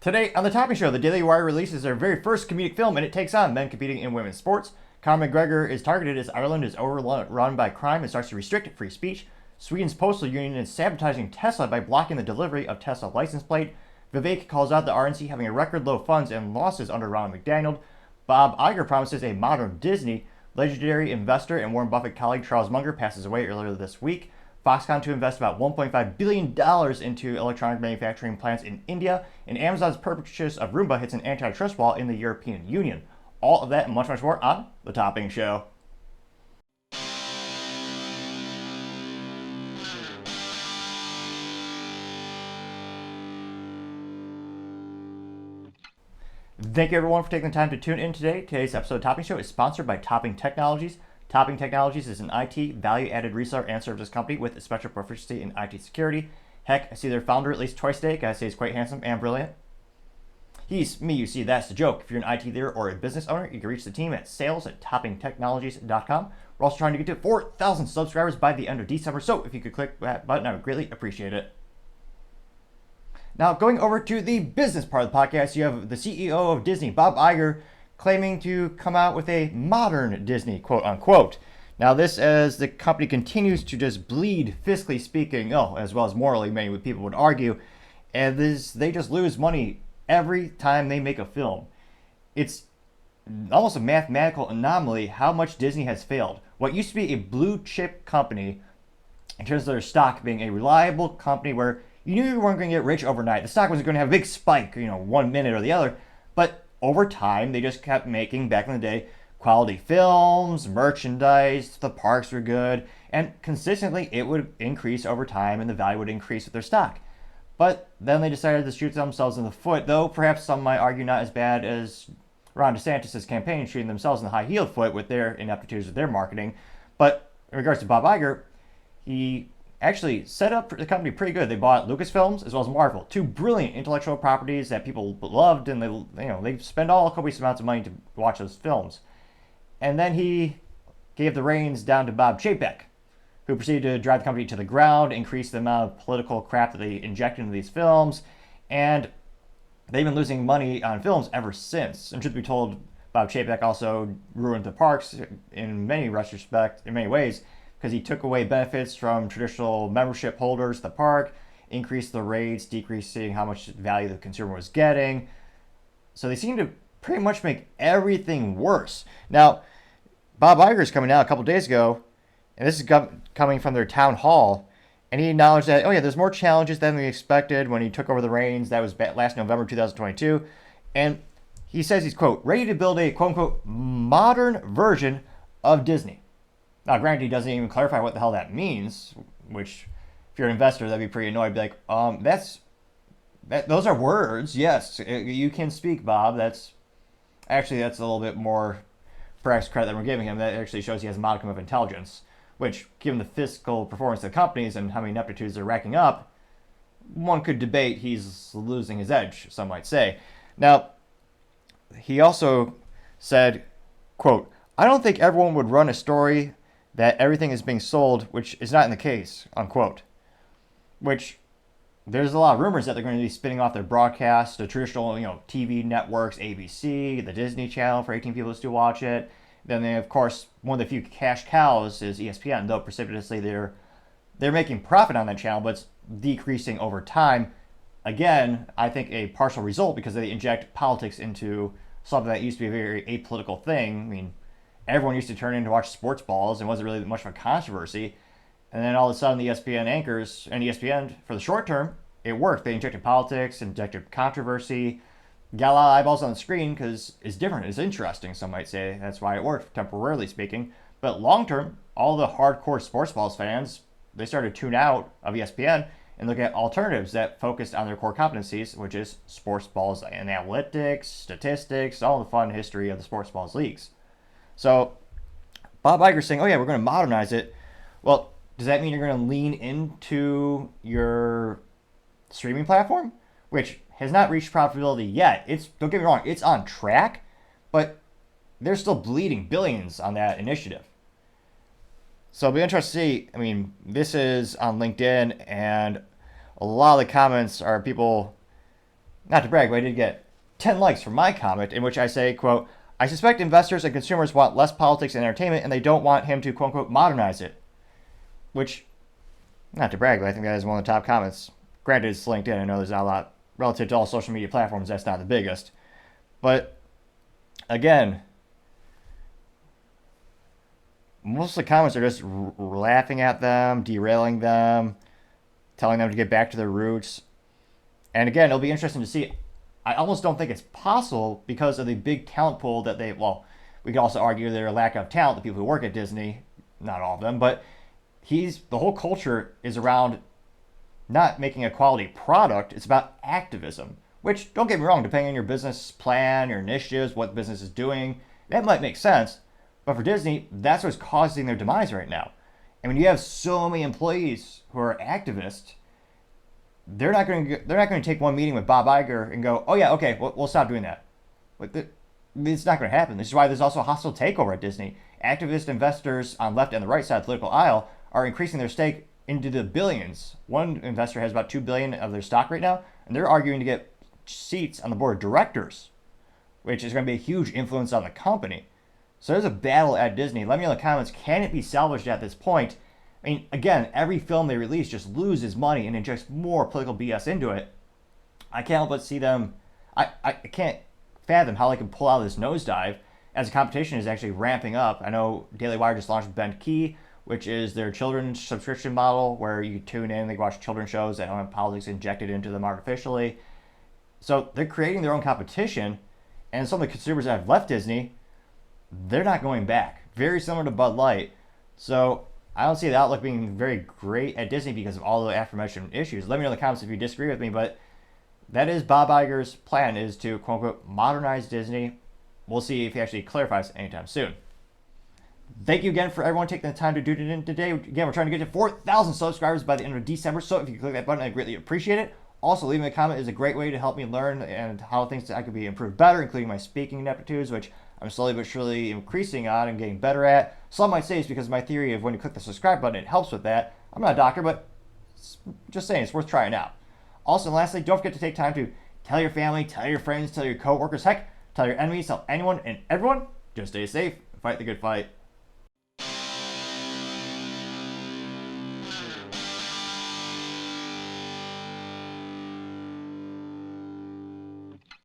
Today on the Topping Show, the Daily Wire releases their very first comedic film, and it takes on men competing in women's sports. Conor McGregor is targeted as Ireland is overrun by crime and starts to restrict free speech. Sweden's postal union is sabotaging Tesla by blocking the delivery of Tesla license plate. Vivek calls out the RNC having a record low funds and losses under Ronald McDaniel. Bob Iger promises a modern Disney. Legendary investor and Warren Buffett colleague Charles Munger passes away earlier this week. Foxconn to invest about $1.5 billion into electronic manufacturing plants in India, and Amazon's purchase of Roomba hits an antitrust wall in the European Union. All of that and much, much more on The Topping Show. Thank you everyone for taking the time to tune in today. Today's episode of Topping Show is sponsored by Topping Technologies. Topping Technologies is an IT value-added reseller and services company with a special proficiency in IT security. Heck, I see their founder at least twice a day. Guys say he's quite handsome and brilliant. He's me, you see, that's the joke. If you're an IT leader or a business owner, you can reach the team at sales@toppingtechnologies.com. We're also trying to get to 4,000 subscribers by the end of December, so if you could click that button, I would greatly appreciate it. Now, going over to the business part of the podcast, you have the CEO of Disney, Bob Iger, claiming to come out with a modern Disney, quote unquote. Now, this as the company continues to just bleed, fiscally speaking, as well as morally, many people would argue, and they just lose money every time they make a film. It's almost a mathematical anomaly how much Disney has failed. What used to be a blue chip company, in terms of their stock being a reliable company where you knew you weren't going to get rich overnight. The stock wasn't going to have a big spike, 1 minute or the other, but over time, they just kept making, back in the day, quality films, merchandise, the parks were good, and consistently it would increase over time and the value would increase with their stock. But then they decided to shoot themselves in the foot, though perhaps some might argue not as bad as Ron DeSantis' campaign shooting themselves in the high-heeled foot with their ineptitudes with their marketing. But in regards to Bob Iger, he actually set up the company pretty good. They bought Lucasfilms as well as Marvel, two brilliant intellectual properties that people loved, and they spend all copious amounts of money to watch those films. And then he gave the reins down to Bob Chapek, who proceeded to drive the company to the ground, increase the amount of political crap that they inject into these films, and they've been losing money on films ever since. And truth be told, Bob Chapek also ruined the parks in many ways, because he took away benefits from traditional membership holders at the park, increased the rates, decreasing how much value the consumer was getting. So they seem to pretty much make everything worse. Now, Bob Iger is coming out a couple days ago, and this is coming from their town hall, and he acknowledged that, there's more challenges than we expected when he took over the reins. That was last November 2022. And he says he's, quote, ready to build a, quote unquote, modern version of Disney. Now, granted, he doesn't even clarify what the hell that means, which, if you're an investor, that'd be pretty annoying. Be like, those are words. Yes, you can speak, Bob. That's a little bit more perhaps credit than we're giving him. That actually shows he has a modicum of intelligence, which, given the fiscal performance of the companies and how many ineptitudes they're racking up, one could debate he's losing his edge, some might say. Now, he also said, quote, I don't think everyone would run a story that everything is being sold, which is not in the case, unquote. Which, there's a lot of rumors that they're going to be spinning off their broadcast, the traditional, TV networks, ABC, the Disney Channel for 18 people to still watch it. Then they, of course, one of the few cash cows is ESPN, though precipitously they're making profit on that channel, but it's decreasing over time. Again, I think a partial result because they inject politics into something that used to be a very apolitical thing. I mean, everyone used to turn in to watch sports balls and wasn't really much of a controversy. And then all of a sudden the ESPN anchors and ESPN, for the short term, it worked. They injected politics, injected controversy, got a lot of eyeballs on the screen because it's different, it's interesting, some might say. That's why it worked, temporarily speaking. But long term, all the hardcore sports balls fans, they started to tune out of ESPN and look at alternatives that focused on their core competencies, which is sports balls and analytics, statistics, all the fun history of the sports balls leagues. So Bob Iger's saying, we're going to modernize it. Well, does that mean you're going to lean into your streaming platform, which has not reached profitability yet? Don't get me wrong, it's on track, but they're still bleeding billions on that initiative. So it'll be interesting to see. I mean, this is on LinkedIn, and a lot of the comments are people Not to brag, but I did get 10 likes for my comment in which I say, quote, I suspect investors and consumers want less politics and entertainment and they don't want him to, quote unquote, modernize it. Which, not to brag, but I think that is one of the top comments. Granted, it's LinkedIn. I know there's not a lot relative to all social media platforms. That's not the biggest. But again, most of the comments are just laughing at them, derailing them, telling them to get back to their roots. And again, it'll be interesting to see. I almost don't think it's possible because of the big talent pool that we could also argue their lack of talent, the people who work at Disney, not all of them, but the whole culture is around not making a quality product, it's about activism. Which, don't get me wrong, depending on your business plan, your initiatives, what the business is doing, that might make sense. But for Disney, that's what's causing their demise right now. And when you have so many employees who are activists, they're not going to take one meeting with Bob Iger and go, oh yeah, okay, we'll stop doing that. It's not going to happen. This is why there's also a hostile takeover at Disney. Activist investors on left and the right side of the political aisle are increasing their stake into the billions. One investor has about $2 billion of their stock right now, and they're arguing to get seats on the board of directors, which is going to be a huge influence on the company. So there's a battle at Disney. Let me know in the comments, can it be salvaged at this point? I mean, again, every film they release just loses money and injects more political BS into it. I can't help but see them. I can't fathom how they can pull out of this nosedive as the competition is actually ramping up. I know Daily Wire just launched Ben Key, which is their children's subscription model where you tune in, they watch children's shows that don't have politics injected into them artificially. So they're creating their own competition, and some of the consumers that have left Disney, they're not going back. Very similar to Bud Light. So I don't see the outlook being very great at Disney because of all the aforementioned issues. Let me know in the comments if you disagree with me, but that is Bob Iger's plan, is to, quote unquote, modernize Disney. We'll see if he actually clarifies anytime soon. Thank you again for everyone taking the time to do it in today. Again, we're trying to get to 4,000 subscribers by the end of December, so if you click that button, I greatly appreciate it. Also, leaving a comment is a great way to help me learn and how things I could be improved better, including my speaking aptitudes, which I'm slowly but surely increasing on and getting better at. Some might say it's because of my theory of when you click the subscribe button, it helps with that. I'm not a doctor, but just saying, it's worth trying out. Also, and lastly, don't forget to take time to tell your family, tell your friends, tell your coworkers, heck, tell your enemies, tell anyone and everyone. Just stay safe, fight the good fight.